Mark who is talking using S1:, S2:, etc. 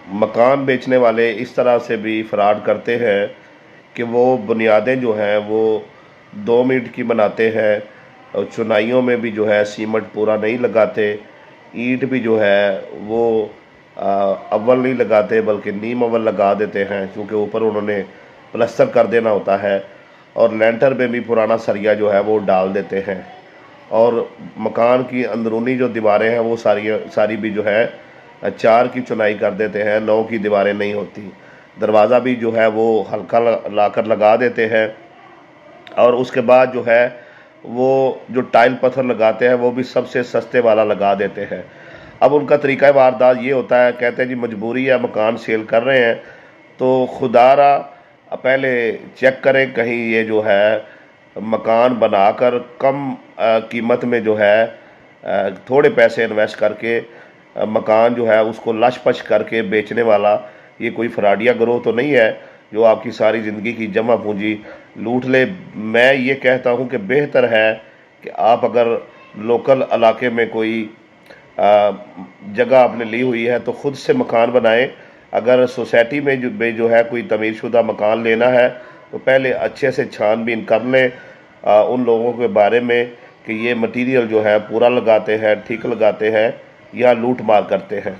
S1: मकान बेचने वाले इस तरह से भी फ्रॉड करते हैं कि वो बुनियादें जो हैं वो 2 मिनट की बनाते हैं और चुनाइयों में भी जो है सीमेंट पूरा नहीं लगाते। ईंट भी जो है वो अव्वल नहीं लगाते बल्कि नीम अव्वल लगा देते हैं, क्योंकि ऊपर उन्होंने प्लस्तर कर देना होता है। और लेंटर में भी पुराना सरिया जो है वो डाल देते हैं। और मकान की अंदरूनी जो दीवारें हैं वो सारी सारी भी जो है 4 की चुनाई कर देते हैं, 9 की दीवारें नहीं होती। दरवाज़ा भी जो है वो हल्का लाकर लगा देते हैं। और उसके बाद जो है वो जो टाइल पत्थर लगाते हैं वो भी सबसे सस्ते वाला लगा देते हैं। अब उनका तरीका वारदात ये होता है, कहते हैं जी मजबूरी है, मकान सेल कर रहे हैं तो खुदारा पहले चेक करें कहीं ये जो है मकान बनाकर कम कीमत में जो है थोड़े पैसे इन्वेस्ट करके मकान जो है उसको लश पश करके बेचने वाला ये कोई फ्रॉडिया गिरोह तो नहीं है जो आपकी सारी ज़िंदगी की जमा पूंजी लूट ले। मैं ये कहता हूँ कि बेहतर है कि आप अगर लोकल इलाके में कोई जगह आपने ली हुई है तो ख़ुद से मकान बनाएं। अगर सोसाइटी में जो है कोई तमीरशुदा मकान लेना है तो पहले अच्छे से छानबीन कर लें उन लोगों के बारे में कि ये मटीरियल जो है पूरा लगाते हैं, ठीक लगाते हैं या लूट मार करते हैं।